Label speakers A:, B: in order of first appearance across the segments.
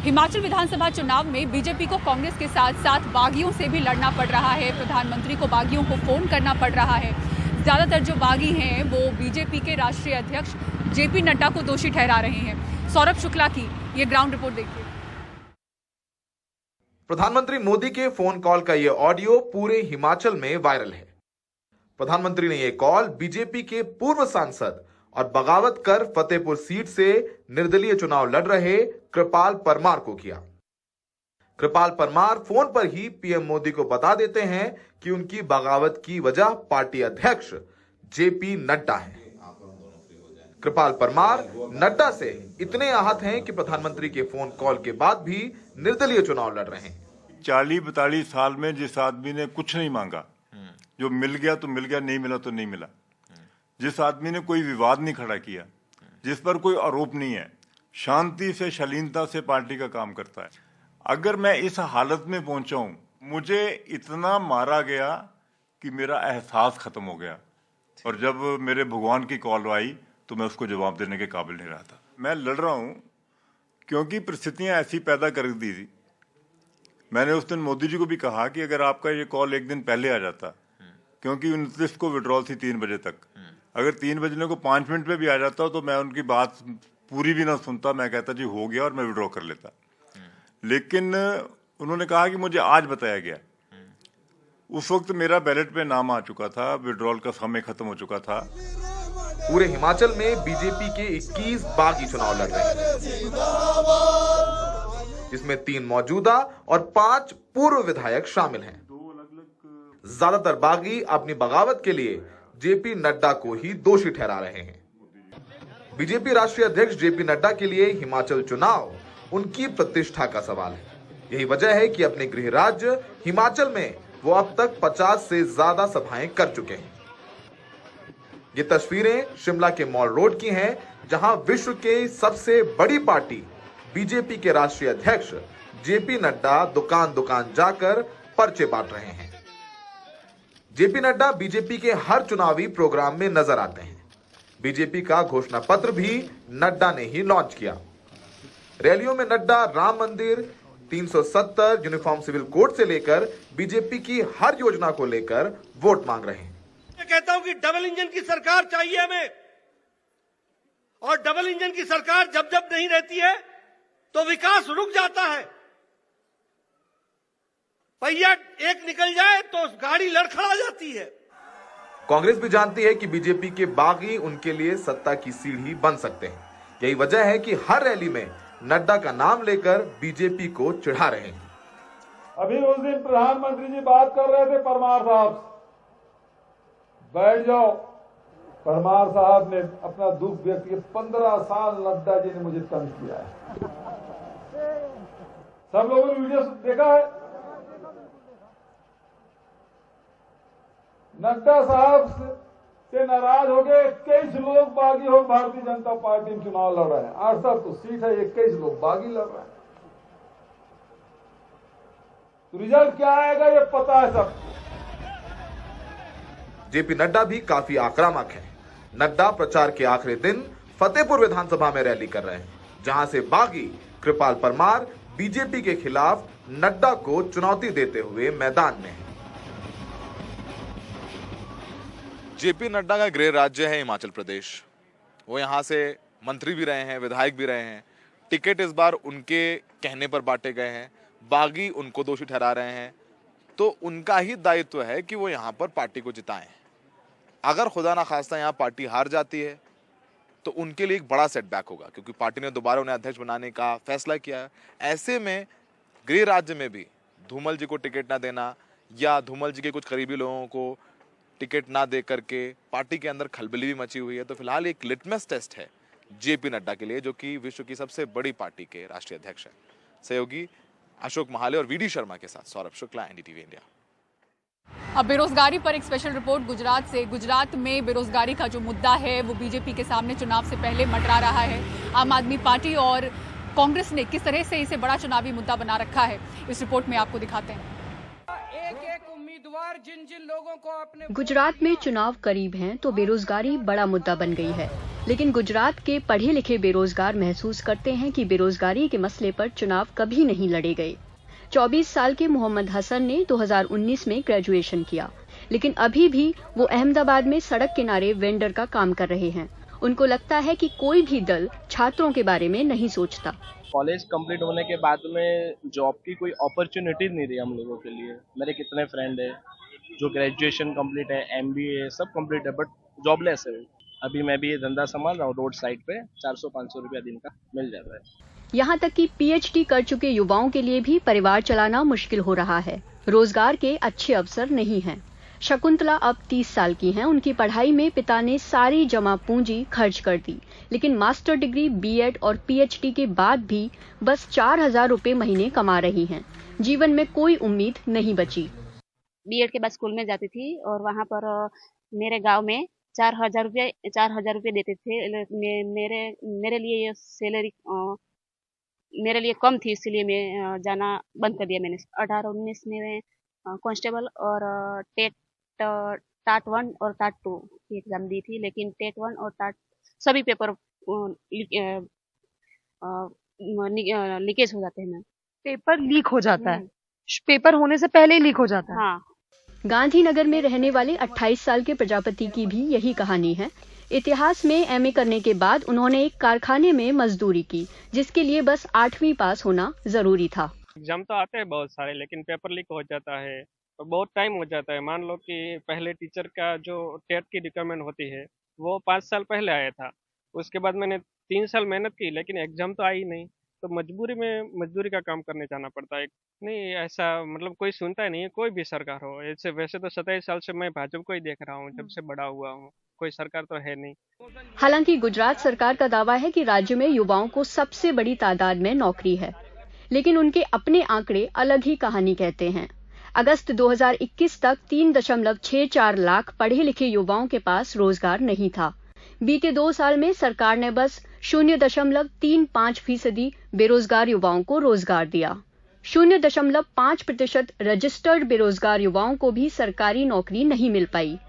A: हिमाचल विधानसभा चुनाव में बीजेपी को कांग्रेस के साथ साथ बागियों से भी लड़ना पड़ रहा है। प्रधानमंत्री को बागियों को फोन करना पड़ रहा है। ज्यादातर जो बागी हैं वो बीजेपी के राष्ट्रीय अध्यक्ष जेपी नड्डा को दोषी ठहरा रहे हैं। सौरभ शुक्ला की ये ग्राउंड रिपोर्ट देखिए।
B: प्रधानमंत्री मोदी के फोन कॉल का ये ऑडियो पूरे हिमाचल में वायरल है। प्रधानमंत्री ने ये कॉल बीजेपी के पूर्व सांसद और बगावत कर फतेहपुर सीट से निर्दलीय चुनाव लड़ रहे कृपाल परमार को किया। कृपाल परमार फोन पर ही पीएम मोदी को बता देते हैं कि उनकी बगावत की वजह पार्टी अध्यक्ष जेपी नड्डा है। कृपाल परमार नड्डा से इतने आहत हैं कि प्रधानमंत्री के फोन कॉल के बाद भी निर्दलीय चुनाव लड़ रहे हैं।
C: 40-42 साल में जिस आदमी ने कुछ नहीं मांगा, जो मिल गया तो मिल गया, नहीं मिला तो नहीं मिला, जिस आदमी ने कोई विवाद नहीं खड़ा किया, जिस पर कोई आरोप नहीं है, शांति से शालीनता से पार्टी का काम करता है, अगर मैं इस हालत में पहुंचा हूं, मुझे इतना मारा गया कि मेरा एहसास खत्म हो गया। और जब मेरे भगवान की कॉल आई तो मैं उसको जवाब देने के काबिल नहीं रहा था। मैं लड़ रहा हूं क्योंकि परिस्थितियां ऐसी पैदा कर दी थी। मैंने उस दिन मोदी जी को भी कहा कि अगर आपका ये कॉल एक दिन पहले आ जाता, क्योंकि 29 को विड्रॉल थी 3 बजे तक, अगर 3 बजने को 5 मिनट में भी आ जाता तो मैं उनकी बात पूरी भी ना सुनता, मैं कहता जी हो गया और मैं विड्रॉ कर लेता। लेकिन उन्होंने कहा कि मुझे आज बताया गया। उस वक्त मेरा बैलेट पे नाम आ चुका था, विड्रॉल का समय खत्म हो चुका था।
B: पूरे हिमाचल में बीजेपी के 21 बागी चुनाव लड़ रहे हैं, जिसमें 3 मौजूदा और 5 पूर्व विधायक शामिल हैं। ज्यादातर बागी अपनी बगावत के लिए जेपी नड्डा को ही दोषी ठहरा रहे हैं। बीजेपी राष्ट्रीय अध्यक्ष जेपी नड्डा के लिए हिमाचल चुनाव उनकी प्रतिष्ठा का सवाल है। यही वजह है कि अपने गृह राज्य हिमाचल में वो अब तक 50 से ज्यादा सभाएं कर चुके हैं। ये तस्वीरें शिमला के मॉल रोड की हैं, जहां विश्व के सबसे बड़ी पार्टी बीजेपी के राष्ट्रीय अध्यक्ष जेपी नड्डा दुकान दुकान जाकर पर्चे बांट रहे हैं। जेपी नड्डा बीजेपी के हर चुनावी प्रोग्राम में नजर आते हैं। बीजेपी का घोषणा पत्र भी नड्डा ने ही लॉन्च किया। रैलियों में नड्डा राम मंदिर, 370 यूनिफॉर्म सिविल कोड से लेकर बीजेपी की हर योजना को लेकर वोट मांग रहे हैं।
D: मैं कहता हूं कि डबल इंजन की सरकार चाहिए हमें, और डबल इंजन की सरकार जब जब नहीं रहती है तो विकास रुक जाता है। पहिया एक निकल जाए तो गाड़ी लड़खड़ा जाती है।
B: कांग्रेस भी जानती है कि बीजेपी के बागी उनके लिए सत्ता की सीढ़ी बन सकते हैं। यही वजह है कि हर रैली में नड्डा का नाम लेकर बीजेपी को चिढ़ा रहे हैं।
E: अभी उस दिन प्रधानमंत्री जी बात कर रहे थे परमार साहब से, बैठ जाओ। परमार साहब ने अपना दुख व्यक्त किया, 15 साल नड्डा जी ने मुझे तंग किया है। सब लोगों ने वीडियो देखा है। नड्डा साहब से नाराज हो गए 21 लोग बागी हो भारतीय जनता पार्टी में चुनाव लड़ रहे हैं। 8 तो सीट है, 21 लोग बागी लड़ रहे हैं। तो रिजल्ट क्या आएगा ये पता है सब।
B: जेपी नड्डा भी काफी आक्रामक है। नड्डा प्रचार के आखिरी दिन फतेहपुर विधानसभा में रैली कर रहे हैं, जहां से बागी कृपाल परमार बीजेपी के खिलाफ नड्डा को चुनौती देते हुए मैदान में है। जेपी नड्डा का गृह राज्य है हिमाचल प्रदेश। वो यहाँ से मंत्री भी रहे हैं, विधायक भी रहे हैं। टिकट इस बार उनके कहने पर बांटे गए हैं। बागी उनको दोषी ठहरा रहे हैं, तो उनका ही दायित्व है कि वो यहाँ पर पार्टी को जिताएं। अगर खुदा ना खास्ता यहाँ पार्टी हार जाती है तो उनके लिए एक बड़ा सेटबैक होगा, क्योंकि पार्टी ने दोबारा उन्हें अध्यक्ष बनाने का फैसला किया है। ऐसे में गृह राज्य में भी धूमल जी को टिकट ना देना या धूमल जी के कुछ करीबी लोगों को टिकट ना दे करके पार्टी के अंदर खलबली भी मची हुई है। तो फिलहाल एक लिटमस टेस्ट है जेपी नड्डा के लिए, जो कि विश्व की सबसे बड़ी पार्टी के राष्ट्रीय अध्यक्ष हैं। सहयोगी अशोक महाले और वीडी शर्मा के साथ सौरभ शुक्ला, एनडीटीवी इंडिया।
A: अब बेरोजगारी पर एक स्पेशल रिपोर्ट गुजरात से। गुजरात में बेरोजगारी का जो मुद्दा है वो बीजेपी के सामने चुनाव से पहले मंडरा रहा है। आम आदमी पार्टी और कांग्रेस ने किस तरह से इसे बड़ा चुनावी मुद्दा बना रखा है, इस रिपोर्ट में आपको दिखाते हैं।
F: गुजरात में चुनाव करीब हैं तो बेरोजगारी बड़ा मुद्दा बन गई है, लेकिन गुजरात के पढ़े लिखे बेरोजगार महसूस करते हैं कि बेरोजगारी के मसले पर चुनाव कभी नहीं लड़े गए। 24 साल के मोहम्मद हसन ने 2019 में ग्रेजुएशन किया, लेकिन अभी भी वो अहमदाबाद में सड़क किनारे वेंडर का काम कर रहे हैं। उनको लगता है कि कोई भी दल छात्रों के बारे में नहीं सोचता।
G: कॉलेज कंप्लीट होने के बाद में जॉब की कोई अपॉर्चुनिटी नहीं रही हम लोगों के लिए। मेरे कितने फ्रेंड है जो ग्रेजुएशन कंप्लीट है, MBA सब कंप्लीट है, बट जॉबलेस है। अभी मैं भी ये धंधा संभाल रहा हूँ, रोड साइड पे 400-500 रुपया दिन का मिल जाता है।
F: यहाँ तक कि PhD कर चुके युवाओं के लिए भी परिवार चलाना मुश्किल हो रहा है। रोजगार के अच्छे अवसर नहीं हैं। शकुंतला अब 30 साल की हैं। उनकी पढ़ाई में पिता ने सारी जमा पूंजी खर्च कर दी, लेकिन मास्टर डिग्री, B.Ed और PhD के बाद भी बस 4,000 रुपए महीने कमा रही हैं। जीवन में कोई उम्मीद नहीं बची।
H: B.Ed के बाद स्कूल में जाती थी और वहाँ पर मेरे गांव में 4,000 रुपये देते थे। मेरे लिए ये सैलरी मेरे लिए कम थी, इसलिए मैं जाना बंद कर दिया। मैंने 18-19 में कांस्टेबल और टाट 1 और टाट 2 की एग्जाम दी थी, लेकिन टेट 1 और टाट सभी पेपर लीकेज हो जाते हैं।
I: पेपर लीक हो जाता है, पेपर होने से पहले ही लीक हो जाता है।
H: हाँ।
F: गांधीनगर में रहने वाले 28 साल के प्रजापति की भी यही कहानी है। इतिहास में MA करने के बाद उन्होंने एक कारखाने में मजदूरी की, जिसके लिए बस 8वीं पास होना जरूरी था।
J: एग्जाम तो आते हैं बहुत सारे, लेकिन पेपर लीक हो जाता है तो बहुत टाइम हो जाता है। मान लो कि पहले टीचर का जो टेट की रिक्वायरमेंट होती है वो 5 साल पहले आया था, उसके बाद मैंने 3 साल मेहनत की, लेकिन एग्जाम तो आई नहीं, तो मजबूरी में मजदूरी का काम करने जाना पड़ता है। नहीं ऐसा मतलब कोई सुनता ही नहीं है, कोई भी सरकार हो। ऐसे वैसे तो 27 साल से मैं भाजपा को ही देख रहा हूँ, जब से बड़ा हुआ हूँ, कोई सरकार तो है नहीं।
F: हालांकि गुजरात सरकार का दावा है कि राज्य में युवाओं को सबसे बड़ी तादाद में नौकरी है, लेकिन उनके अपने आंकड़े अलग ही कहानी कहते हैं। अगस्त 2021 तक 3.64 लाख पढ़े लिखे युवाओं के पास रोजगार नहीं था। बीते 2 साल में सरकार ने बस 0.35% बेरोजगार युवाओं को रोजगार दिया। 0.5% रजिस्टर्ड बेरोजगार युवाओं को भी सरकारी नौकरी नहीं मिल पाई।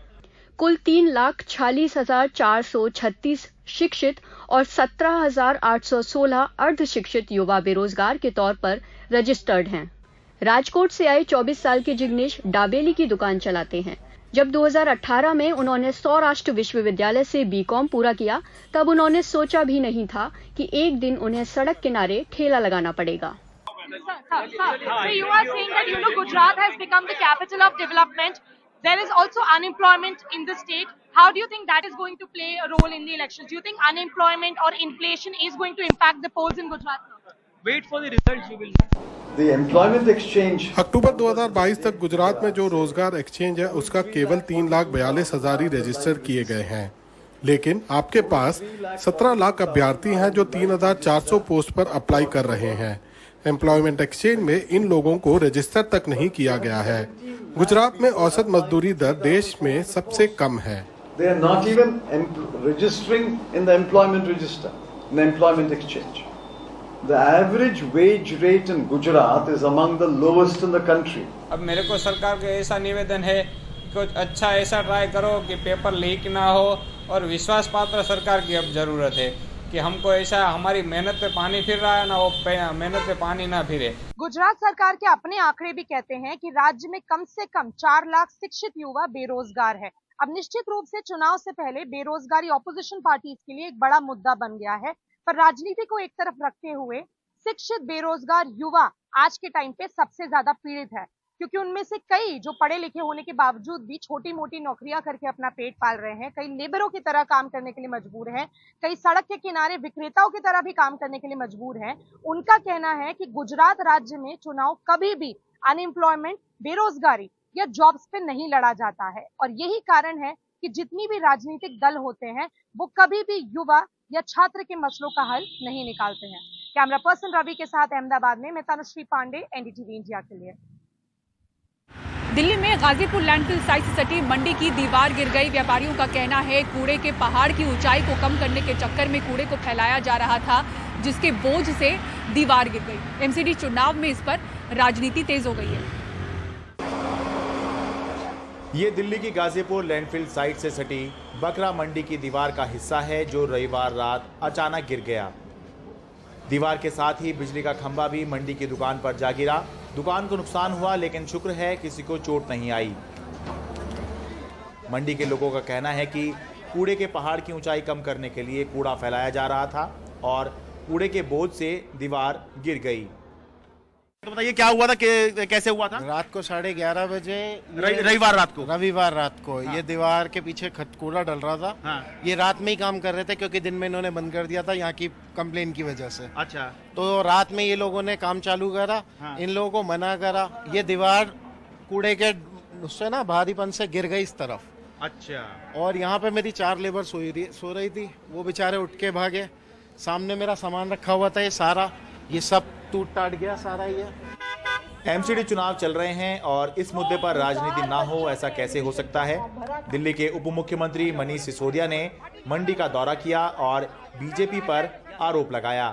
F: कुल 3,46,436 शिक्षित और 17,816 अर्धशिक्षित युवा बेरोजगार के तौर पर रजिस्टर्ड हैं। राजकोट से आए 24 साल के जिग्नेश डाबेली की दुकान चलाते हैं। जब 2018 में उन्होंने सौराष्ट्र विश्वविद्यालय से B.Com पूरा किया, तब उन्होंने सोचा भी नहीं था कि एक दिन उन्हें सड़क किनारे ठेला लगाना पड़ेगा।
I: Gujarat has become the capital of development. There is also unemployment in the state. How do you think that is going to play a role in the elections? Do you think unemployment or inflation is going to impact the polls in Gujarat?
G: Wait for the results, you will.
K: The employment exchange.
L: अक्टूबर 2022 तक गुजरात में जो रोजगार exchange है उसका केवल 3,42,000 ही register किए गए हैं, लेकिन आपके पास 17 लाख अभ्यर्थी हैं जो 3,400 पोस्ट पर अप्लाई कर रहे हैं। एम्प्लॉयमेंट एक्सचेंज में इन लोगों को रजिस्टर तक नहीं किया गया है। गुजरात में औसत मजदूरी दर देश में सबसे कम है।
K: They are not even registering in the employment register, in the employment exchange. The average wage rate in Gujarat is among the lowest in the country.
M: अब मेरे को सरकार का ऐसा निवेदन है कि कुछ अच्छा ऐसा ट्राई करो कि पेपर लीक ना हो, और विश्वास पात्र सरकार की अब जरूरत है कि हमको ऐसा हमारी मेहनत पे पानी फिर रहा है ना, वो मेहनत पे पानी ना फिरे।
I: गुजरात सरकार के अपने आंकड़े भी कहते हैं कि राज्य में कम से कम 4 लाख शिक्षित युवा बेरोजगार है। अब निश्चित रूप से चुनाव से पहले बेरोजगारी ऑपोजिशन पार्टीज के लिए एक बड़ा मुद्दा बन गया है, पर राजनीति को एक तरफ रखते हुए शिक्षित बेरोजगार युवा आज के टाइम पे सबसे ज्यादा पीड़ित है, क्योंकि उनमें से कई जो पढ़े लिखे होने के बावजूद भी छोटी मोटी नौकरियां करके अपना पेट पाल रहे हैं, कई लेबरों की तरह काम करने के लिए मजबूर हैं, कई सड़क के किनारे विक्रेताओं की तरह भी काम करने के लिए मजबूर हैं। उनका कहना है कि गुजरात राज्य में चुनाव कभी भी अनएम्प्लॉयमेंट, बेरोजगारी या जॉब्स पे नहीं लड़ा जाता है, और यही कारण है कि जितनी भी राजनीतिक दल होते हैं वो कभी भी युवा या छात्र के मसलों का हल नहीं निकालते हैं। कैमरा पर्सन रवि के साथ अहमदाबाद में मैं तनुश्री पांडे, NDTV इंडिया के लिए।
A: दिल्ली में गाजीपुर लैंडफिल साइट से सटी मंडी की दीवार गिर गई। व्यापारियों का कहना है कूड़े के पहाड़ की ऊंचाई को कम करने के चक्कर में कूड़े को फैलाया जा रहा था, जिसके बोझ से दीवार गिर गई। MCD चुनाव में इस पर राजनीति तेज हो गई है।
N: ये दिल्ली की गाजीपुर लैंडफिल साइट से सटी बकरा मंडी की दीवार का हिस्सा है जो रविवार रात अचानक गिर गया। दीवार के साथ ही बिजली का खंभा भी मंडी की दुकान पर जा गिरा। दुकान को नुकसान हुआ लेकिन शुक्र है किसी को चोट नहीं आई। मंडी के लोगों का कहना है कि कूड़े के पहाड़ की ऊंचाई कम करने के लिए कूड़ा फैलाया जा रहा था और कूड़े के बोझ से दीवार गिर गई।
O: तो बताइए क्या हुआ था, कैसे हुआ था?
P: रात को 11:30 बजे
O: रविवार
P: रात को हाँ। ये दीवार के पीछे कूड़ा डल रहा था हाँ। ये रात में ही काम कर रहे थे क्योंकि दिन में इन्होंने बंद कर दिया था यहाँ की कंप्लेन की वजह से।
O: अच्छा।
P: तो रात में ये लोगों ने काम चालू करा हाँ। इन लोगों को मना करा, ये दीवार कूड़े के उससे ना भारीपन से गिर गई इस तरफ।
O: अच्छा।
P: और यहाँ पे मेरी 4 लेबर सो रही थी, वो बेचारे उठ के भागे। सामने मेरा सामान रखा हुआ था, ये सारा ये सब टूट टाट गया सारा। ये
N: एमसीडी चुनाव चल रहे हैं और इस मुद्दे पर राजनीति ना हो ऐसा कैसे हो सकता है। दिल्ली के उप मुख्यमंत्री मनीष सिसोदिया ने मंडी का दौरा किया और बीजेपी पर आरोप लगाया।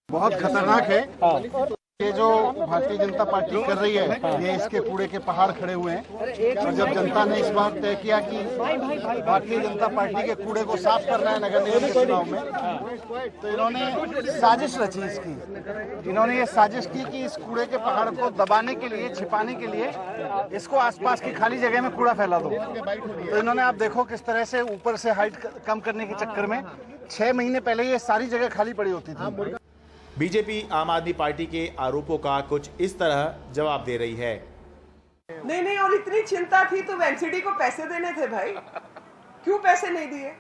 P: बहुत खतरनाक है ये जो भारतीय जनता पार्टी कर रही है, ये इसके कूड़े के पहाड़ खड़े हुए हैं। और जब जनता ने इस बार तय किया कि भारतीय जनता पार्टी के कूड़े को साफ करना है नगर निगम के चुनाव में, तो इन्होंने साजिश रची इसकी। इन्होंने ये साजिश की कि इस कूड़े के पहाड़ को दबाने के लिए, छिपाने के लिए इसको आसपास की खाली जगह में कूड़ा फैला दो। तो इन्होंने आप देखो किस तरह से ऊपर से हाइट कम करने के चक्कर में 6 महीने पहले ये सारी जगह खाली पड़ी होती थी।
N: बीजेपी आम आदमी पार्टी के आरोपों का कुछ इस तरह जवाब दे रही है।
Q: नहीं, और इतनी चिंता थी तो एमसीडी को पैसे देने थे भाई, क्यों पैसे नहीं दिए?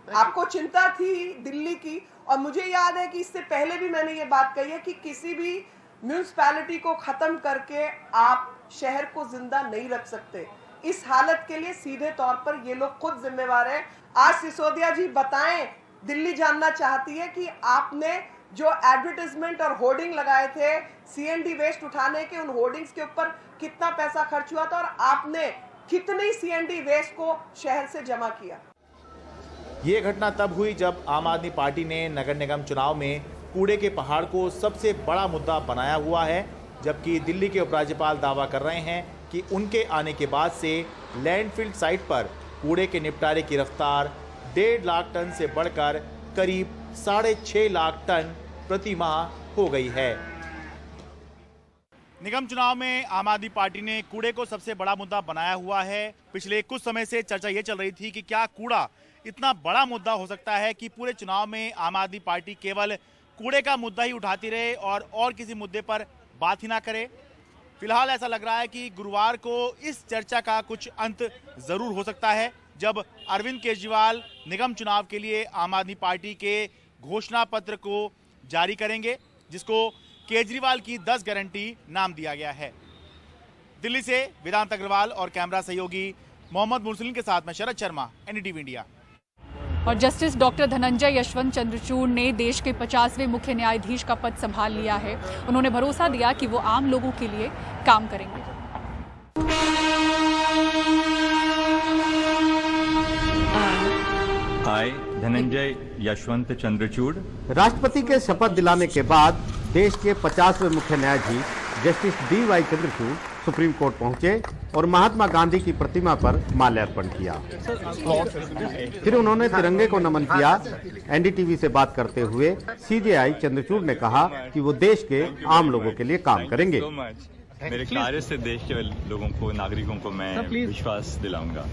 Q: आपको चिंता थी दिल्ली की। और मुझे याद है कि इससे पहले भी मैंने ये बात कही है कि किसी भी म्यूनिसिपैलिटी को खत्म करके आप शहर को जिंदा नहीं रख सकते। इस हालत के लिए सीधे तौर पर ये लोग खुद जिम्मेवार हैं। आज सिसोदिया जी बताएं, दिल्ली जानना चाहती है कि आपने जो एडवर्टाइजमेंट और होर्डिंग लगाए थे सीएनडी वेस्ट उठाने के, उन होर्डिंग्स के ऊपर कितना पैसा खर्च हुआ था और आपने कितनी सीएनडी वेस्ट को शहर से जमा किया।
N: ये घटना तब हुई जब आम आदमी पार्टी ने नगर निगम चुनाव में कूड़े के पहाड़ को सबसे बड़ा मुद्दा बनाया हुआ है, जबकि दिल्ली के उपराज्यपाल दावा कर रहे हैं कि उनके आने के बाद से लैंडफिल साइट पर कूड़े के निपटारे की रफ्तार 1.5 लाख टन से बढ़कर करीब 6.5 लाख टन प्रति माह हो गई है।
O: निगम चुनाव में आम आदमी पार्टी ने कूड़े को सबसे बड़ा मुद्दा बनाया हुआ है। पिछले कुछ समय से चर्चा ये चल रही थी कि क्या कूड़ा इतना बड़ा मुद्दा हो सकता है कि पूरे चुनाव में आम आदमी पार्टी केवल कूड़े का मुद्दा ही उठाती रहे और किसी मुद्दे पर बात ही ना करे। फिलहाल ऐसा लग रहा है कि गुरुवार को इस चर्चा का कुछ अंत जरूर हो सकता है, जब अरविंद केजरीवाल निगम चुनाव के लिए आम आदमी पार्टी के घोषणा पत्र को जारी करेंगे, जिसको केजरीवाल की 10 गारंटी नाम दिया गया है। दिल्ली से वेदांत अग्रवाल और कैमरा सहयोगी मोहम्मद मुरसलीन के साथ में शरद शर्मा, एनडीटीवी इंडिया।
A: और जस्टिस डॉक्टर धनंजय यशवंत चंद्रचूड़ ने देश के 50वें मुख्य न्यायाधीश का पद संभाल लिया है। उन्होंने भरोसा दिया कि वो आम लोगों के लिए काम करेंगे।
R: I, धनंजय यशवंत चंद्रचूड़,
S: राष्ट्रपति के शपथ दिलाने के बाद देश के 50वें मुख्य न्यायाधीश justice DY Chandrachud supreme court पहुंचे और महात्मा गांधी की प्रतिमा पर माल्यार्पण किया। फिर उन्होंने तिरंगे को नमन किया। एनडीटीवी से बात करते हुए CJI चंद्रचूड़ ने कहा कि वो देश के आम लोगों के लिए काम करेंगे।
R: मेरे कार्य से देश के लोगों को, नागरिकों को मैं विश्वास दिलाऊंगा,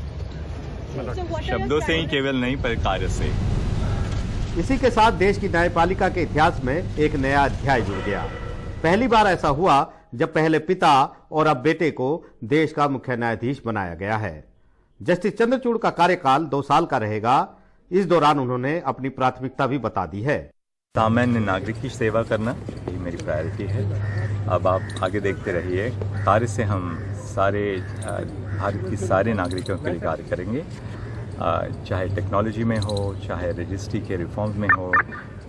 R: शब्दों से ही केवल नहीं पर कार्य से।
S: इसी के साथ देश की न्यायपालिका के इतिहास में एक नया अध्याय जुड़ गया। पहली बार ऐसा हुआ जब पहले पिता और अब बेटे को देश का मुख्य न्यायाधीश बनाया गया है। जस्टिस चंद्रचूड़ का कार्यकाल 2 साल का रहेगा। इस दौरान उन्होंने अपनी प्राथमिकता भी बता दी है।
R: सामान्य नागरिक की सेवा करना यही मेरी प्रायोरिटी है। अब आप आगे देखते रहिए, कार्य से हम सारे भारत की सारे नागरिकों के लिए कार्य करेंगे, चाहे टेक्नोलॉजी में हो, चाहे रजिस्ट्री के रिफॉर्म्स में हो,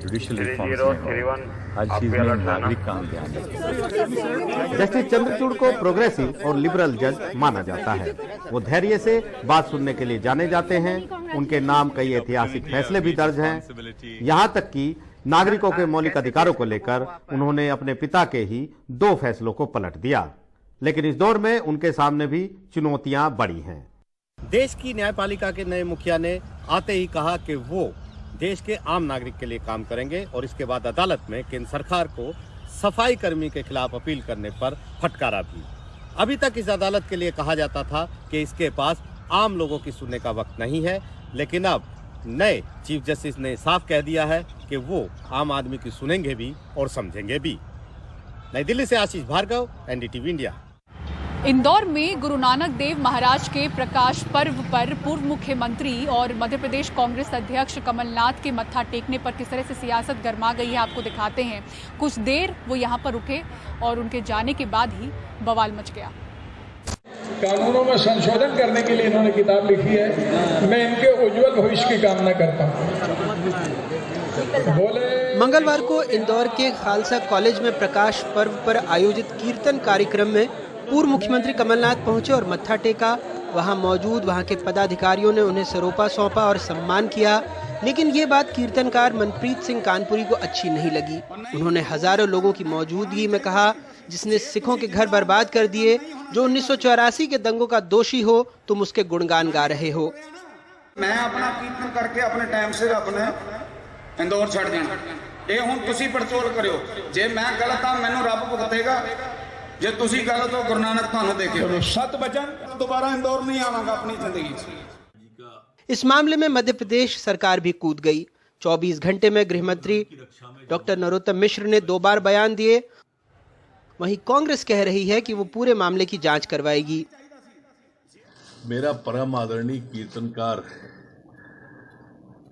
R: जुडिशियल रिफॉर्म्स में हो, हर चीज में नागरिक का हम ध्यान रखें।
S: जस्टिस चंद्रचूड़ को प्रोग्रेसिव और लिबरल जज माना जाता है। वो धैर्य से बात सुनने के लिए जाने जाते हैं। उनके नाम कई ऐतिहासिक फैसले भी दर्ज हैं। यहाँ तक कि नागरिकों के मौलिक अधिकारों को लेकर उन्होंने अपने पिता के ही 2 फैसलों को पलट दिया। लेकिन इस दौर में उनके सामने भी चुनौतियां बड़ी हैं।
T: देश की न्यायपालिका के नए मुखिया ने आते ही कहा कि वो देश के आम नागरिक के लिए काम करेंगे और इसके बाद अदालत में केंद्र सरकार को सफाई कर्मी के खिलाफ अपील करने पर फटकारा भी। अभी तक इस अदालत के लिए कहा जाता था कि इसके पास आम लोगों की सुनने का वक्त नहीं है, लेकिन अब नए चीफ जस्टिस ने साफ कह दिया है कि वो आम आदमी की सुनेंगे भी और समझेंगे भी। नई दिल्ली से आशीष भार्गव, एनडीटीवी इंडिया।
A: इंदौर में गुरु नानक देव महाराज के प्रकाश पर्व पर पूर्व मुख्यमंत्री और मध्य प्रदेश कांग्रेस अध्यक्ष कमलनाथ के मत्था टेकने पर किस तरह से सियासत गर्मा गई है आपको दिखाते हैं। कुछ देर वो यहां पर रुके और उनके जाने के बाद ही बवाल मच गया।
E: कानूनों में संशोधन करने के लिए इन्होंने किताब लिखी है, मैं इनके उज्जवल भविष्य की कामना करता हूँ।
U: मंगलवार को इंदौर के खालसा कॉलेज में प्रकाश पर्व पर आयोजित कीर्तन कार्यक्रम में पूर्व मुख्यमंत्री कमलनाथ पहुंचे और मत्था टेका। वहां मौजूद वहां के पदाधिकारियों ने उन्हें सरोपा सौंपा और सम्मान किया, लेकिन ये बात कीर्तनकार मनप्रीत सिंह कानपुरी को अच्छी नहीं लगी। उन्होंने हजारों लोगों की मौजूदगी में कहा, जिसने सिखों के घर बर्बाद कर दिए, जो 1984 के दंगों का दोषी हो, तुम उसके गुणगान गा रहे हो।
V: मैं अपना कीर्तन करके अपने टाइम से अपने इंदौर छड़ देना, ये हुण तुसी पड़चोल करियो। जे मैं गलत हाँ मैनू रब भुगतेगा, जे तुसी गलत हो गुरु नानक थानू देखे। सत बचन दोबारा इंदौर नहीं आवांगा अपनी जिंदगी।
U: इस मामले में मध्य प्रदेश सरकार भी कूद गई। 24 घंटे में गृह मंत्री डॉक्टर नरोत्तम मिश्र ने 2 बार बयान दिए। वहीं कांग्रेस कह रही है कि वो पूरे मामले की जांच करवाएगी।
W: मेरा परम आदरणीय कीर्तनकार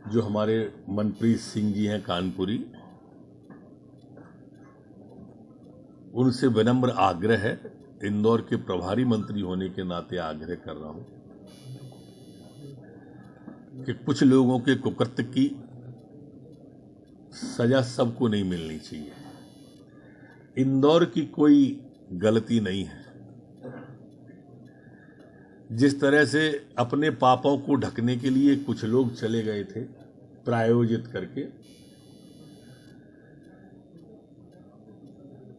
W: जो हमारे मनप्रीत सिंह जी हैं कानपुरी, उनसे विनम्र आग्रह है, इंदौर के प्रभारी मंत्री होने के नाते आग्रह कर रहा हूं कि कुछ लोगों के कुकृत्य की सजा सबको नहीं मिलनी चाहिए। इंदौर की कोई गलती नहीं है। जिस तरह से अपने पापों को ढकने के लिए कुछ लोग चले गए थे प्रायोजित करके,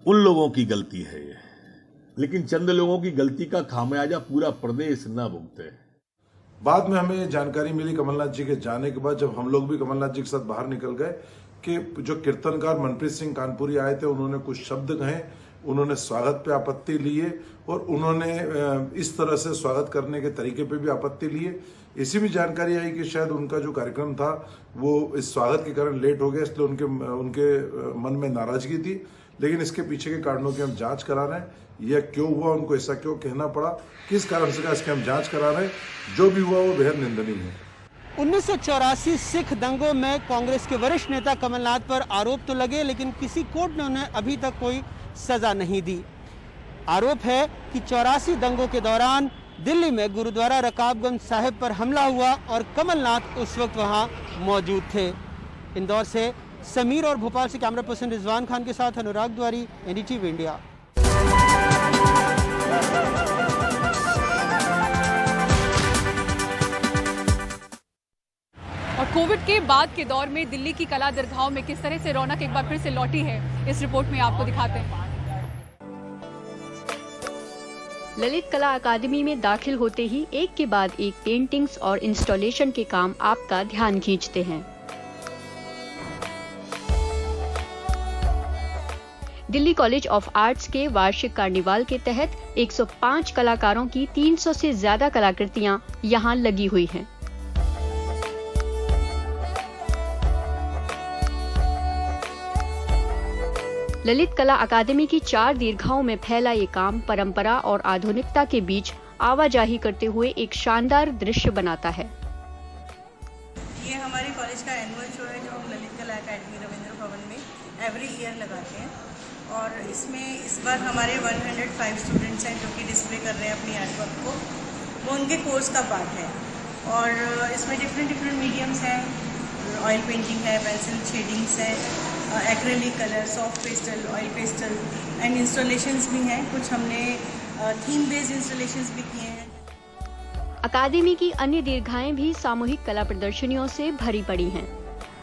W: उन लोगों की गलती है ये, लेकिन चंद लोगों की गलती का खामियाजा पूरा प्रदेश न भुगते।
X: बाद में हमें जानकारी मिली कमलनाथ जी के जाने के बाद, जब हम लोग भी कमलनाथ जी के साथ बाहर निकल गए, कि जो कीर्तनकार मनप्रीत सिंह कानपुरी आए थे, उन्होंने कुछ शब्द कहे, उन्होंने स्वागत पे आपत्ति लिए और उन्होंने इस तरह से स्वागत करने के तरीके पे भी आपत्ति लिए। इसी में जानकारी आई कि शायद उनका जो कार्यक्रम था वो इस स्वागत के कारण लेट हो गया, इसलिए उनके मन में नाराजगी थी। लेकिन इसके पीछे के कारणों की हम जांच करा रहे हैं। यह क्यों हुआ, उनको ऐसा क्यों कहना पड़ा, किस कारण से इसकी हम जांच करा रहे हैं। जो भी हुआ वो बेहद निंदनीय है।
U: 1984 सिख दंगों में कांग्रेस के वरिष्ठ नेता कमलनाथ पर आरोप तो लगे, लेकिन किसी कोर्ट ने उन्हें अभी तक कोई सजा नहीं दी। आरोप है कि 84 दंगों के दौरान दिल्ली में गुरुद्वारा रकाबगंज साहिब पर हमला हुआ और कमलनाथ उस वक्त वहां मौजूद थे। इंदौर से समीर और भोपाल से कैमरा पर्सन रिजवान खान के साथ अनुराग द्वारी, एनडीटीवी इंडिया।
A: और कोविड के बाद के दौर में दिल्ली की कला दरगाहों में किस तरह से रौनक एक बार फिर से लौटी है, इस रिपोर्ट में आपको दिखाते हैं।
F: ललित कला अकादमी में दाखिल होते ही एक के बाद एक पेंटिंग्स और इंस्टॉलेशन के काम आपका ध्यान खींचते हैं। दिल्ली कॉलेज ऑफ आर्ट्स के वार्षिक कार्निवाल के तहत 105 कलाकारों की 300 से ज्यादा कलाकृतियां यहां लगी हुई हैं। ललित कला अकादमी की 4 दीर्घाओं में फैला ये काम परंपरा और आधुनिकता के बीच आवाजाही करते हुए एक शानदार दृश्य बनाता है।
Y: ये हमारे कॉलेज का एनुअल शो है जो हम ललित कला अकादमी रविंद्र भवन में एवरी ईयर लगाते हैं, और इसमें इस बार हमारे 105 स्टूडेंट्स हैं जो कि डिस्प्ले कर रहे हैं अपनी आर्टवर्क को। वो उनके कोर्स का पार्ट है, और इसमें डिफरेंट मीडियम्स हैं। ऑयल पेंटिंग है, पेंसिल शेडिंग्स है, acrylic colour, soft pastel, oil pastel and installations भी हैं। कुछ हमने थीम बेस्ड इंस्टॉलेशंस भी किए हैं।
F: अकादमी की अन्य दीर्घाएं भी सामूहिक कला प्रदर्शनियों से भरी पड़ी हैं।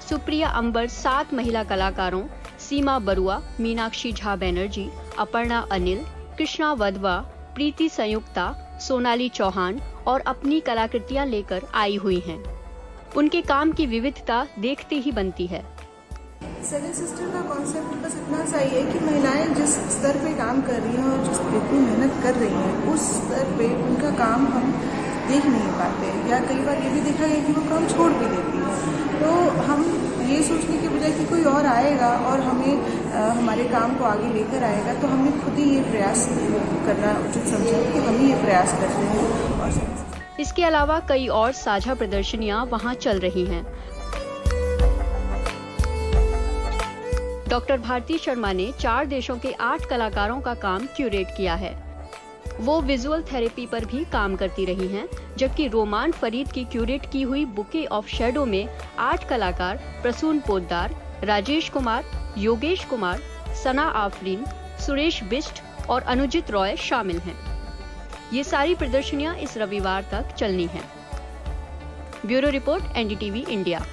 F: सुप्रिया अंबर 7 महिला कलाकारों सीमा बरुआ, मीनाक्षी झा बैनर्जी, अपर्णा अनिल, कृष्णा वधवा, प्रीति संयुक्ता, सोनाली चौहान और अपनी कलाकृतियां लेकर आई हुई हैं। उनके काम की विविधता देखते ही बनती है।
Y: सेवन सिस्टर का कॉन्सेप्ट बस इतना सा ही है कि महिलाएं जिस स्तर पे काम कर रही हैं और जिस जितनी मेहनत कर रही हैं उस स्तर पे उनका काम हम देख नहीं पाते, या कई बार ये भी देखा गया कि वो काम छोड़ भी देती है। तो हम ये सोचने के बजाय कि कोई और आएगा और हमें हमारे काम को आगे लेकर आएगा, तो हमने खुद ही ये प्रयास करना उचित समझा कि हम ही ये प्रयास करते हैं। और
F: इसके अलावा कई और साझा प्रदर्शनियां वहां चल रही हैं। डॉक्टर भारती शर्मा ने 4 देशों के 8 कलाकारों का काम क्यूरेट किया है। वो विजुअल थेरेपी पर भी काम करती रही हैं, जबकि रोमान फरीद की क्यूरेट की हुई बुके ऑफ शेडो में 8 कलाकार प्रसून पोद्दार, राजेश कुमार, योगेश कुमार, सना आफरीन, सुरेश बिष्ट और अनुजित रॉय शामिल हैं। ये सारी प्रदर्शनियां इस रविवार तक चलनी हैं। Bureau report, NDTV India.